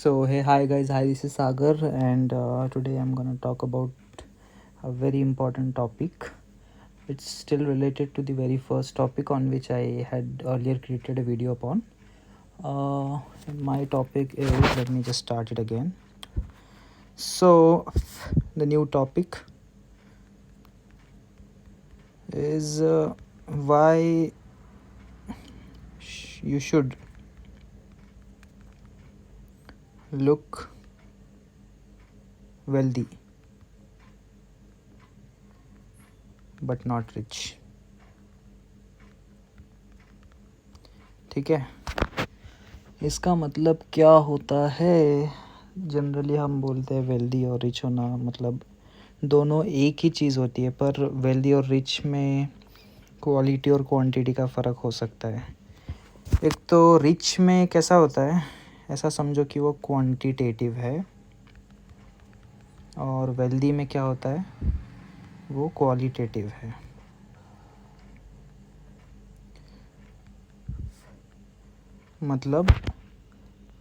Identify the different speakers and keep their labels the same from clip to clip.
Speaker 1: So hey, hi guys, hi, this is Sagar, and today I'm gonna talk about a very important topic. It's still related to the very first topic on which I had earlier created a video upon. My topic is, let me just start it again. So the new topic is why you should look wealthy but not rich. ठीक है, इसका मतलब क्या होता है? Generally हम बोलते हैं वेल्दी और रिच होना, मतलब दोनों एक ही चीज़ होती है, पर वेल्दी और रिच में क्वालिटी और क्वांटिटी का फ़र्क हो सकता है। एक तो रिच में कैसा होता है, ऐसा समझो कि वो क्वांटिटेटिव है, और वेल्दी में क्या होता है, वो क्वालिटेटिव है। मतलब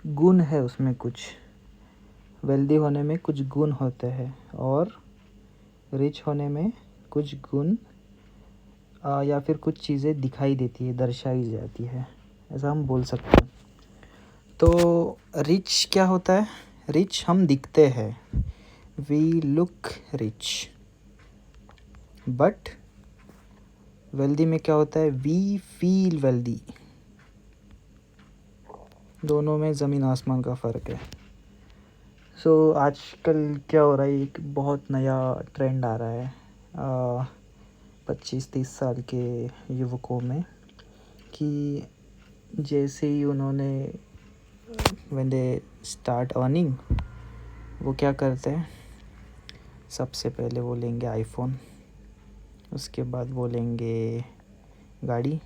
Speaker 1: गुण है उसमें, कुछ वेल्दी होने में कुछ गुण होते हैं और रिच होने में कुछ गुण या फिर कुछ चीज़ें दिखाई देती है, दर्शाई जाती है, ऐसा हम बोल सकते हैं। तो रिच क्या होता है? रिच हम दिखते हैं, we look rich. But wealthy में क्या होता है? We feel wealthy. दोनों में ज़मीन आसमान का फ़र्क है। सो आजकल क्या हो रहा है, एक बहुत नया ट्रेंड आ रहा है 25-30 साल के युवकों में, कि जैसे ही उन्होंने व्हेन दे स्टार्ट अर्निंग, वो क्या करते हैं, सबसे पहले वो लेंगे आईफोन, उसके बाद वो लेंगे गाड़ी,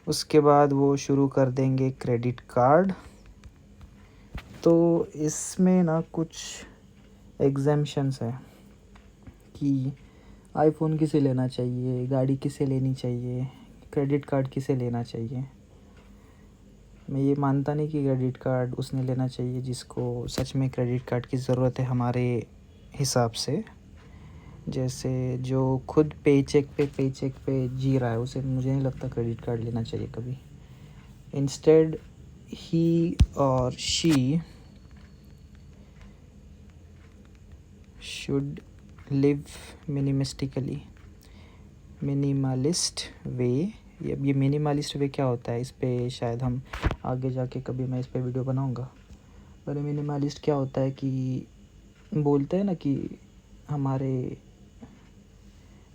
Speaker 1: उसके बाद वो शुरू कर देंगे क्रेडिट कार्ड। तो इसमें ना कुछ एग्जेम्पशंस हैं कि आईफोन किसे लेना चाहिए, गाड़ी किसे लेनी चाहिए, क्रेडिट कार्ड किसे लेना चाहिए। मैं ये मानता नहीं कि क्रेडिट कार्ड उसने लेना चाहिए जिसको सच में क्रेडिट कार्ड की ज़रूरत है हमारे हिसाब से। जैसे जो खुद पे चेक पे जी रहा है, उसे मुझे नहीं लगता क्रेडिट कार्ड लेना चाहिए कभी। इंस्टेड ही और शी शुड लिव मिनिमिस्टिकली, मिनिमलिस्ट वे। ये मिनिमलिस्ट वे क्या होता है, इस पे शायद हम आगे जाके कभी मैं इस पे वीडियो बनाऊंगा। पर मिनिमलिस्ट क्या होता है कि बोलते हैं ना कि हमारे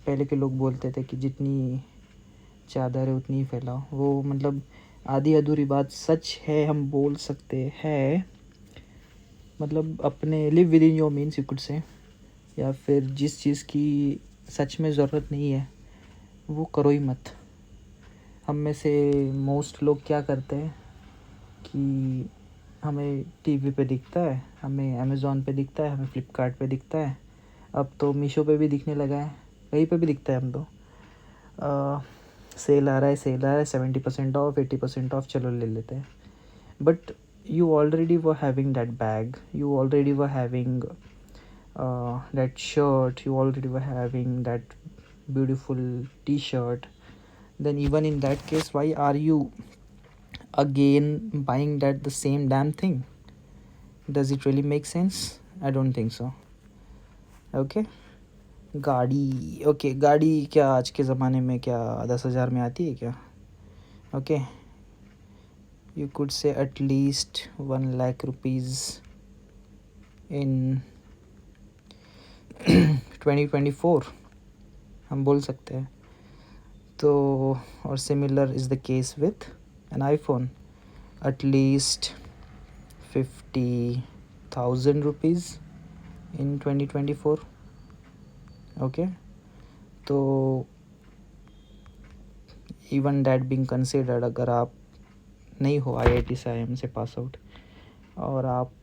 Speaker 1: पहले के लोग बोलते थे कि जितनी चादर है उतनी ही फैलाओ। वो मतलब आधी अधूरी बात सच है, हम बोल सकते हैं। मतलब अपने live with in your means you could से, या फिर जिस चीज़ की सच में ज़रूरत नहीं है वो करो ही मत। हम में से मोस्ट लोग क्या करते हैं कि हमें टीवी पे दिखता है, हमें अमेज़ॉन पे दिखता है, हमें फ्लिपकार्ट पे दिखता है, अब तो मीशो पे भी दिखने लगा है, कहीं पे भी दिखता है। हम तो सेल आ रहा है 70% ऑफ, 80% ऑफ, चलो ले लेते हैं। But you already were having that bag, you already were having that shirt, you already were having that beautiful t-shirt. Then even in that case, why are you again buying that the same damn thing? Does it really make sense? I don't think so. Okay, गाड़ी, okay गाड़ी क्या आज के ज़माने में क्या 10,000 में आती है क्या? Okay, you could say at least 1 lakh rupees in 2024 हम बोल सकते हैं। तो और similar is the case with an iPhone, at least 50,000 rupees in 2024. Okay, तो इवन डैट बीइंग कंसिडर्ड, अगर आप नहीं हो IIT से IIM से पास आउट और आप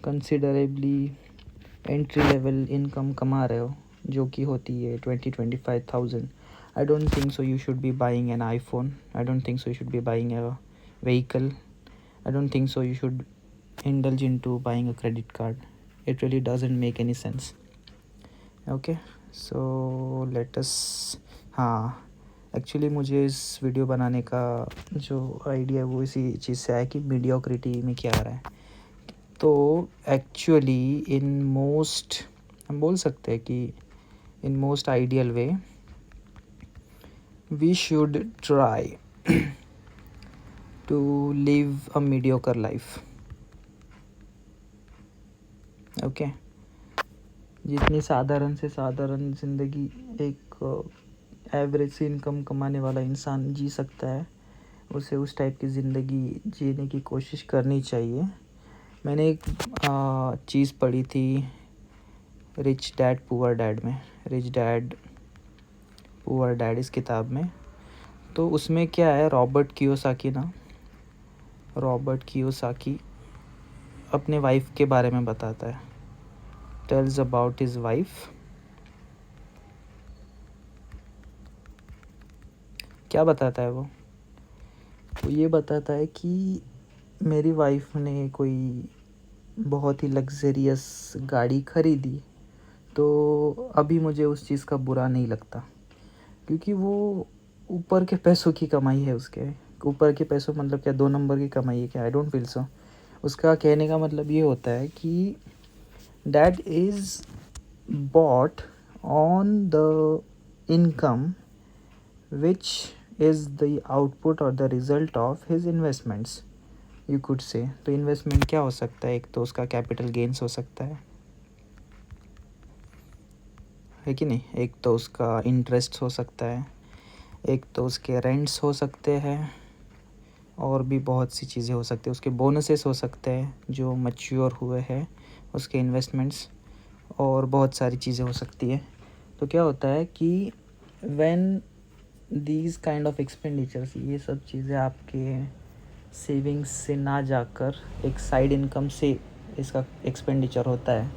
Speaker 1: कंसिडरेबली एंट्री लेवल इनकम कमा रहे हो, जो कि होती है 20-25,000, I don't think so you should be buying an iPhone. I don't think so you should be buying a vehicle, I don't think so you should indulge into buying a credit card. It really doesn't make any sense. Okay, so let us, हाँ, actually मुझे इस video बनाने का जो idea है वो इसी चीज़ से आया कि मीडियोक्रिटी में क्या आ रहा है. तो एक्चुअली इन मोस्ट, हम बोल सकते हैं कि in most ideal way we should try to live a mediocre life. Okay, जितनी साधारण से साधारण ज़िंदगी एक एवरेज से इनकम कमाने वाला इंसान जी सकता है, उसे उस टाइप की ज़िंदगी जीने की कोशिश करनी चाहिए. मैंने एक चीज़ पढ़ी थी रिच डैड पुअर डैड में, रिच डैड पुअर डैड इस किताब में. तो उसमें क्या है, रॉबर्ट कियोसाकी अपने वाइफ के बारे में बताता है. Tells about his wife. क्या बताता है वो ये बताता है कि मेरी वाइफ ने कोई बहुत ही लग्जरियस गाड़ी खरीदी, तो अभी मुझे उस चीज़ का बुरा नहीं लगता, क्योंकि वो ऊपर के पैसों की कमाई है. उसके ऊपर के पैसों मतलब क्या, 2 नंबर की कमाई है क्या? I don't feel so. उसका कहने का मतलब ये होता है कि that is bought on the income which is the output और the result of his investments, you could say. तो इन्वेस्टमेंट क्या हो सकता है? एक तो उसका कैपिटल गेंस हो सकता है कि नहीं. एक तो उसका इंटरेस्ट हो सकता है, एक तो उसके रेंट्स हो सकते हैं, और भी बहुत सी चीज़ें हो सकती है. उसके बोनसेस हो सकते हैं जो मैच्योर हुए हैं, उसके इन्वेस्टमेंट्स, और बहुत सारी चीज़ें हो सकती है. तो क्या होता है कि when these kind of expenditures, ये सब चीज़ें आपके सेविंग्स से ना जाकर एक साइड इनकम से इसका एक्सपेंडिचर होता है,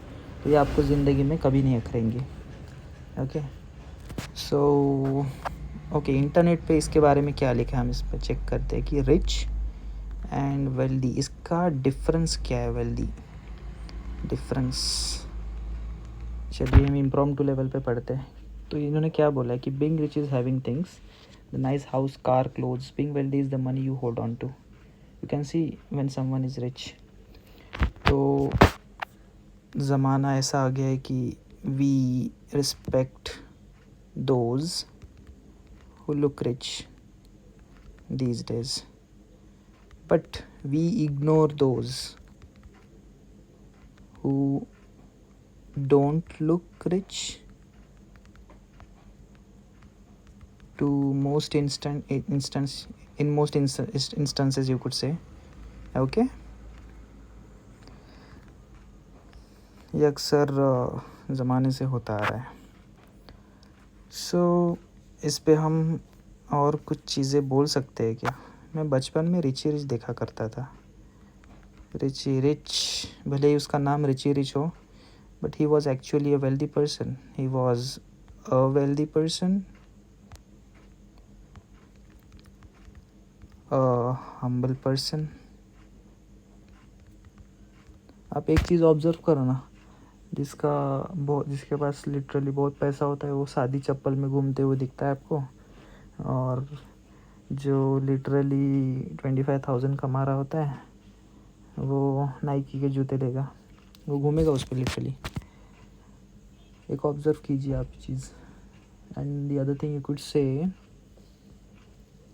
Speaker 1: तो ये आपको ज़िंदगी में कभी नहीं अखरेंगे. ओके, सो ओके, इंटरनेट पे इसके बारे में क्या लिखा है हम इस पर चेक करते हैं कि रिच एंड वेल्दी, इसका डिफरेंस क्या है. वेल्दी डिफरेंस, चलिए हम इम्प्रॉम्प्टू लेवल पे पढ़ते हैं. तो इन्होंने क्या बोला है कि being rich is having things, the nice house, car, clothes. Being wealthy is the money you hold on to. You can see when someone is rich. तो ज़माना ऐसा आ गया है कि we respect those who look rich these days, but we ignore those who don't look rich. To most instances you could say. Okay, ये अक्सर ज़माने से होता आ रहा है. सो इस पे हम और कुछ चीज़ें बोल सकते हैं क्या. मैं बचपन में रिची रिच देखा करता था. रिची रिच, भले ही उसका नाम रिची रिच हो, but he was actually a wealthy person. He was a wealthy person, a humble person. आप एक चीज़ ऑब्ज़र्व करो ना, जिसके पास लिटरली बहुत पैसा होता है वो सादी चप्पल में घूमते हुए दिखता है आपको, और जो लिटरली 25,000 कमा रहा होता है वो नाइकी के जूते लेगा, वो घूमेगा उस पर लिटरली. एक ऑब्ज़र्व कीजिए आप चीज़. And the other thing you could say,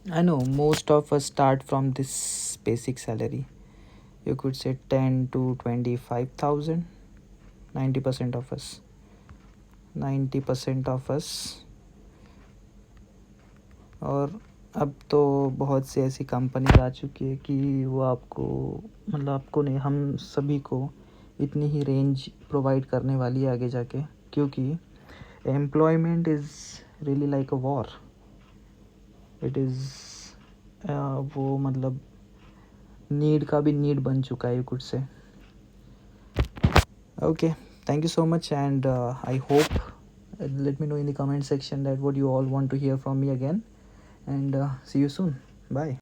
Speaker 1: I know most of us start from this basic salary. You could say 10 to 25,000. 90% of us, 90% of us. और अब तो बहुत सी ऐसी कंपनीज आ चुकी है कि वो आपको, मतलब आपको नहीं, हम सभी को इतनी ही रेंज प्रोवाइड करने वाली है आगे जाके, क्योंकि employment is really like a war. It is वो मतलब नीड का भी नीड बन चुका है, यू कुड से. Okay, thank you so much, and I hope, let me know in the comment section that what you all want to hear from me again, and see you soon. Bye.